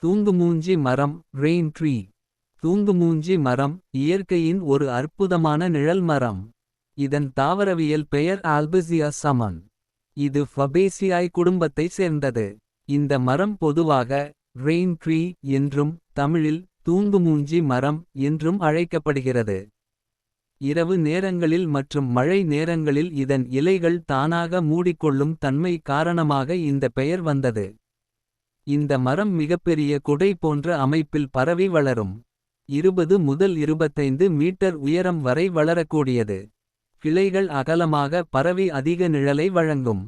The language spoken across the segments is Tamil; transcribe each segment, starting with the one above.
தூங்குமூஞ்சி மரம் ரெயின் ட்ரீ. தூங்குமூஞ்சி மரம் இயற்கையின் ஒரு அற்புதமான நிழல் மரம். இதன் தாவரவியல் பெயர் ஆல்பிசியா சமன். இது ஃபபேசியாய் குடும்பத்தை சேர்ந்தது. இந்த மரம் பொதுவாக ரெயின் ட்ரீ என்றும் தமிழில் தூங்குமூஞ்சி மரம் என்றும் அழைக்கப்படுகிறது. இரவு நேரங்களில் மற்றும் மழை நேரங்களில் இதன் இலைகள் தானாக மூடிக்கொள்ளும் தன்மை காரணமாக இந்த பெயர் வந்தது. இந்த மரம் மிகப்பெரிய குடை போன்ற அமைப்பில் பரவி வளரும். 20 முதல் 25 மீட்டர் உயரம் வரை வளரக்கூடியது. கிளைகள் அகலமாக பரவி அதிக நிழலை வழங்கும்.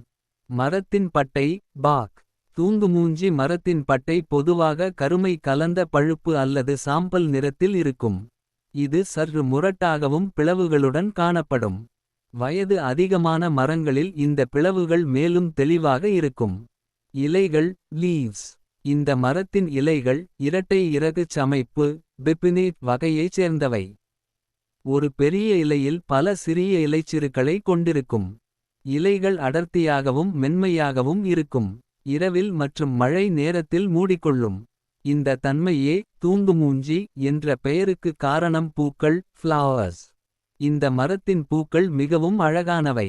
மரத்தின் பட்டை பாக். தூங்குமூஞ்சி மரத்தின் பட்டை பொதுவாக கருமை கலந்த பழுப்பு அல்லது சாம்பல் நிறத்தில் இருக்கும். இது சற்று முரட்டாகவும் பிளவுகளுடன் காணப்படும். வயது அதிகமான மரங்களில் இந்த பிளவுகள் மேலும் தெளிவாக இருக்கும். இலைகள் லீவ்ஸ். இந்த மரத்தின் இலைகள் இரட்டை இறகுச் சமைப்பு பிப்பினேட் வகையைச் சேர்ந்தவை. ஒரு பெரிய இலையில் பல சிறிய இலைச்சிறுகளை கொண்டிருக்கும். இலைகள் அடர்த்தியாகவும் மென்மையாகவும் இருக்கும். இரவில் மற்றும் மழை நேரத்தில் மூடிக்கொள்ளும். இந்த தன்மையே தூங்குமூஞ்சி என்ற பெயருக்கு காரணம். பூக்கள் ஃப்ளவர்ஸ். இந்த மரத்தின் பூக்கள் மிகவும் அழகானவை.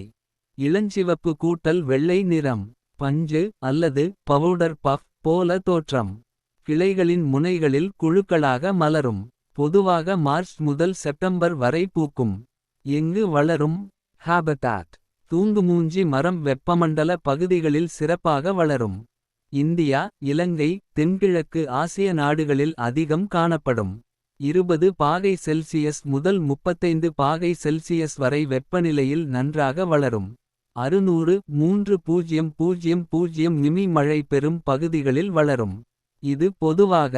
இளஞ்சிவப்பு கூட்டல் வெள்ளை நிறம். பஞ்சு அல்லது பவுடர் பஃப் போல தோற்றம். கிளைகளின் முனைகளில் குழுக்களாக மலரும். பொதுவாக மார்ச் முதல் செப்டம்பர் வரை பூக்கும். எங்கு வளரும் ஹாபிடாட். தூங்குமூஞ்சி மரம் வெப்பமண்டல பகுதிகளில் சிறப்பாக வளரும். இந்தியா இலங்கை தென்கிழக்கு ஆசிய நாடுகளில் அதிகம் காணப்படும். 20 பாகை செல்சியஸ் முதல் 35 பாகை செல்சியஸ் வரை வெப்பநிலையில் நன்றாக வளரும். 600 மிமி மழை பெறும் பகுதிகளில் வளரும். இது பொதுவாக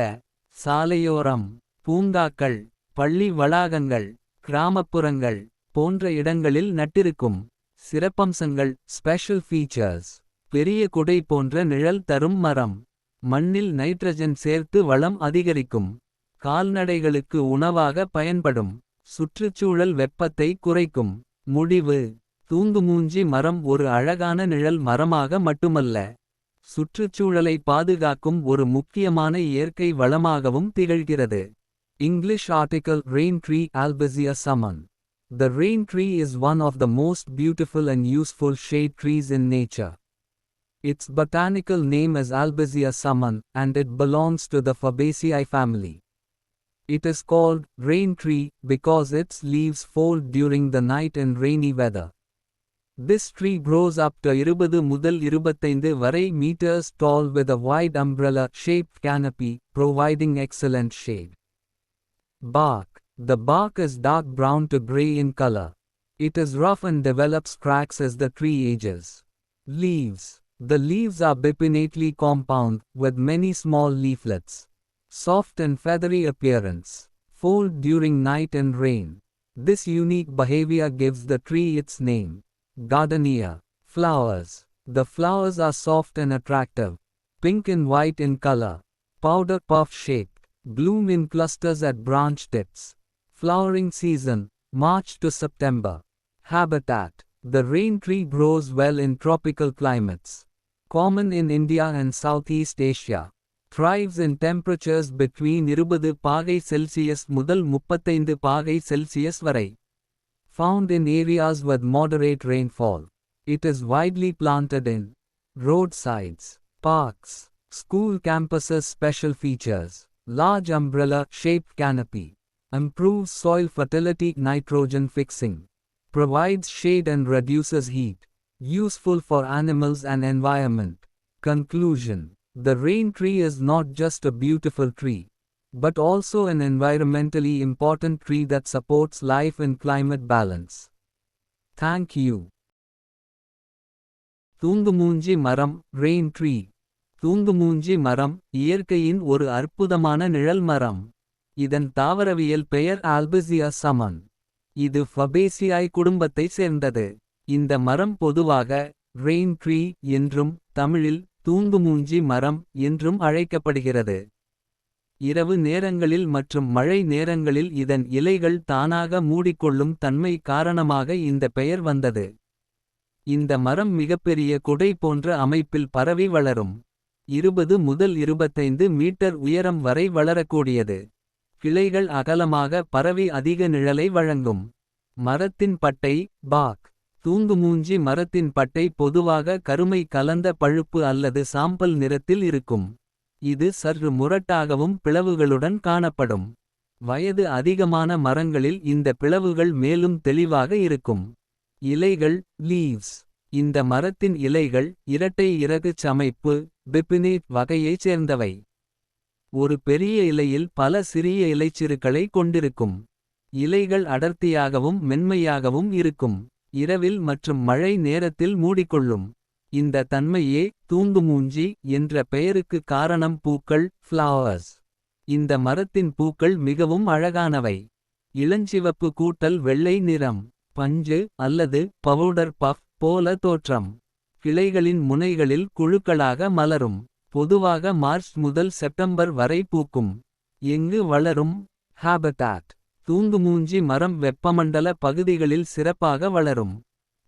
சாலையோரம் பூங்காக்கள் பள்ளி வளாகங்கள் கிராமப்புறங்கள் போன்ற இடங்களில் நட்டிருக்கும். சிறப்பம்சங்கள் ஸ்பெஷல் ஃபீச்சர்ஸ். பெரிய குடை போன்ற நிழல் தரும் மரம். மண்ணில் நைட்ரஜன் சேர்த்து வளம் அதிகரிக்கும். கால்நடைகளுக்கு உணவாக பயன்படும். சுற்றுச்சூழல் வெப்பத்தை குறைக்கும். முடிவு. தூங்குமூஞ்சி மரம் ஒரு அழகான நிழல் மரமாக மட்டுமல்ல. சுற்றுச்சூழலை பாதுகாக்கும் ஒரு முக்கியமான இயற்கை வளமாகவும் திகழ்கிறது. English article Rain Tree Albizia summon. The rain tree is one of the most beautiful and useful shade trees in nature. Its botanical name is Albizia summon, and it belongs to the Fabaceae family. It is called rain tree because its leaves fold during the night in rainy weather. This tree grows up to 20 முதல் 25 வரை meters tall with a wide umbrella-shaped canopy, providing excellent shade. Bark. The bark is dark brown to gray in color. It is rough and develops cracks as the tree ages. Leaves. The leaves are bipinnately compound, with many small leaflets. Soft and feathery appearance. Fold during night and rain. This unique behavior gives the tree its name. Gardenia. Flowers. The flowers are soft and attractive. Pink and white in color. Powder puff shaped. Bloom in clusters at branch tips. Flowering season, March to September. Habitat. The rain tree grows well in tropical climates. Common in India and Southeast Asia. Thrives in temperatures between 20 பாகை செல்சியஸ் முதல் 35 பாகை செல்சியஸ் வரை. Found in areas with moderate rainfall. It is widely planted in roadsides, parks, school campuses. Special features. Large umbrella-shaped canopy. Improves soil fertility. Nitrogen fixing. Provides shade and reduces heat. Useful for animals and environment. Conclusion. The rain tree is not just a beautiful tree, but also an environmentally important tree that supports life and climate balance. Thank you. தூங்குமூஞ்சி மரம் ரெயின் ட்ரீ. தூங்குமூஞ்சி மரம் இயற்கையின் ஒரு அற்புதமான நிழல் மரம். இதன் தாவரவியல் பெயர் ஆல்பிசியா சமன். இது ஃபபேசியாய் குடும்பத்தை சேர்ந்தது. இந்த மரம் பொதுவாக ரெயின் ட்ரீ என்றும் தமிழில் தூங்குமூஞ்சி மரம் என்றும் அழைக்கப்படுகிறது. இரவு நேரங்களில் மற்றும் மழை நேரங்களில் இதன் இலைகள் தானாக மூடிக்கொள்ளும் தன்மை காரணமாக இந்த பெயர் வந்தது. இந்த மரம் மிகப்பெரிய குடை போன்ற அமைப்பில் பரவி வளரும். 20 முதல் 25 மீட்டர் உயரம் வரை வளரக்கூடியது. கிளைகள் அகலமாக பரவி அதிக நிழலை வழங்கும். மரத்தின் பட்டை பாக். தூங்குமூஞ்சி மரத்தின் பட்டை பொதுவாக கருமை கலந்த பழுப்பு அல்லது சாம்பல் நிறத்தில் இருக்கும். இது சற்று முரட்டாகவும் பிளவுகளுடன் காணப்படும். வயது அதிகமான மரங்களில் இந்த பிளவுகள் மேலும் தெளிவாக இருக்கும். இலைகள் லீவ்ஸ். இந்த மரத்தின் இலைகள் இரட்டை இறகுச் அமைப்பு பிப்பினேட் வகையைச் சேர்ந்தவை. ஒரு பெரிய இலையில் பல சிறிய இலைச்சிறுகளை கொண்டிருக்கும். இலைகள் அடர்த்தியாகவும் மென்மையாகவும் இருக்கும். இரவில் மற்றும் மழை நேரத்தில் மூடிக்கொள்ளும். இந்த தன்மையே தூங்குமூஞ்சி என்ற பெயருக்கு காரணம். பூக்கள் ஃப்ளவர்ஸ். இந்த மரத்தின் பூக்கள் மிகவும் அழகானவை. இளஞ்சிவப்பு கூட்டல் வெள்ளை நிறம். பஞ்சு அல்லது பவுடர் பஃப் போல தோற்றம். கிளைகளின் முனைகளில் குழுக்களாக மலரும். பொதுவாக மார்ச் முதல் செப்டம்பர் வரை பூக்கும். எங்கு வளரும் ஹாபிடாட். தூங்குமூஞ்சி மரம் வெப்பமண்டல பகுதிகளில் சிறப்பாக வளரும்.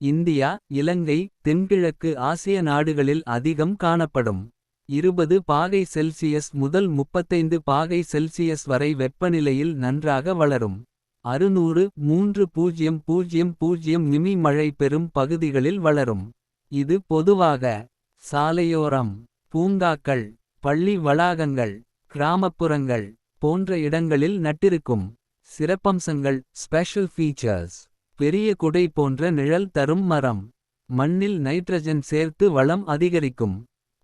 இந்தியா இலங்கை தென்கிழக்கு ஆசிய நாடுகளில் அதிகம் காணப்படும். 20 பாகை செல்சியஸ் முதல் 35 பாகை செல்சியஸ் வரை வெப்பநிலையில் நன்றாக வளரும். 600 மிமி மழை பெறும் பகுதிகளில் வளரும். இது பொதுவாக சாலையோரம் பூங்காக்கள் பள்ளி வளாகங்கள் கிராமப்புறங்கள் போன்ற இடங்களில் நட்டிருக்கும். சிறப்பம்சங்கள் ஸ்பெஷல் ஃபீச்சர்ஸ். பெரிய குடை போன்ற நிழல் தரும் மரம். மண்ணில் நைட்ரஜன் சேர்த்து வளம் அதிகரிக்கும்.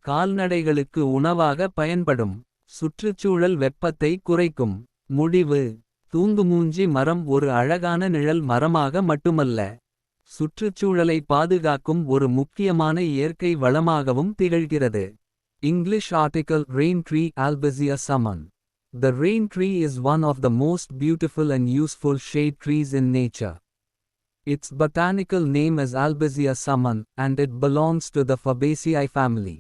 கால்நடைகளுக்கு உணவாக பயன்படும். சுற்றுச்சூழல் வெப்பத்தை குறைக்கும். முடிவு. தூங்குமூஞ்சி மரம் ஒரு அழகான நிழல் மரமாக மட்டுமல்ல. சுற்றுச்சூழலை பாதுகாக்கும் ஒரு முக்கியமான இயற்கை வளமாகவும் திகழ்கிறது. English article Rain tree Albizia summum. The rain tree is one of the most beautiful and useful shade trees in nature. Its botanical name is Albizia summum and it belongs to the Fabaceae family.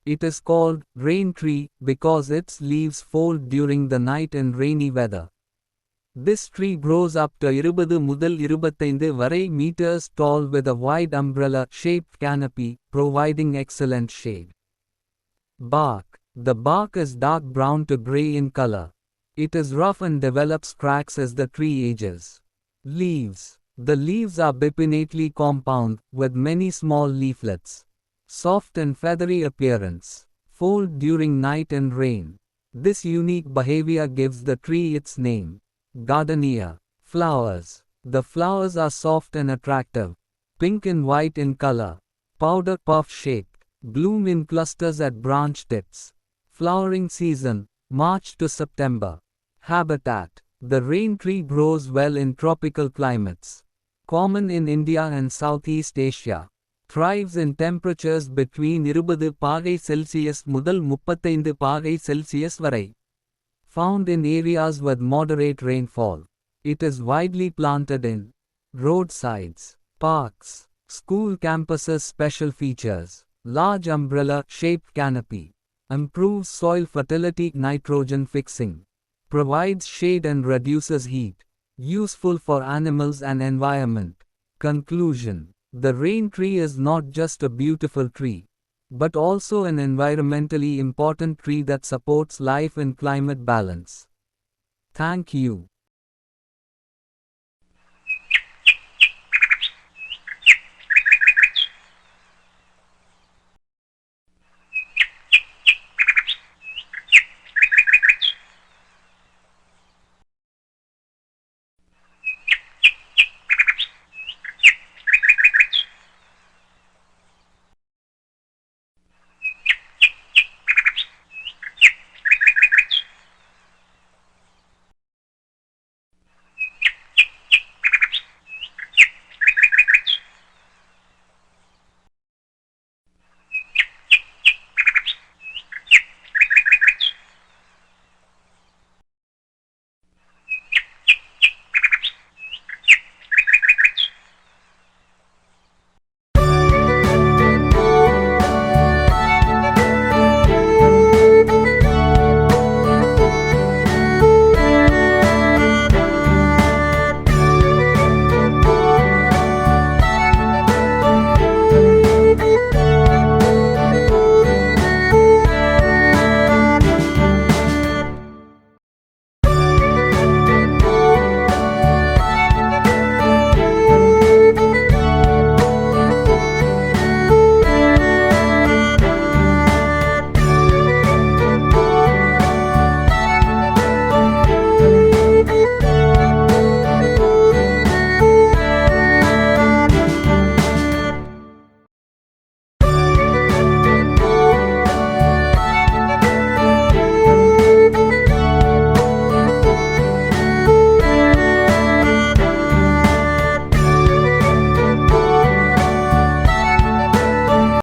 It is called rain tree because its leaves fold during the night in rainy weather. This tree grows up to 20 முதல் 25 வரை meters tall with a wide umbrella-shaped canopy, providing excellent shade. Bark. The bark is dark brown to gray in color. It is rough and develops cracks as the tree ages. Leaves. The leaves are bipinnately compound, with many small leaflets. Soft and feathery appearance. Fold during night and rain. This unique behavior gives the tree its name. Gardenia. Flowers. The flowers are soft and attractive. Pink and white in color. Powder puff shaped. Bloom in clusters at branch tips. Flowering season, March to September. Habitat. The rain tree grows well in tropical climates. Common in India and Southeast Asia. Thrives in temperatures between 20 பாகை செல்சியஸ் முதல் 35 பாகை செல்சியஸ் வரை. Found in areas with moderate rainfall. It is widely planted in roadsides, parks, school campuses. Special features. Large umbrella-shaped canopy. Improves soil fertility. Nitrogen fixing. Provides shade and reduces heat. Useful for animals and environment. Conclusion. The rain tree is not just a beautiful tree, but also an environmentally important tree that supports life and climate balance. Thank you.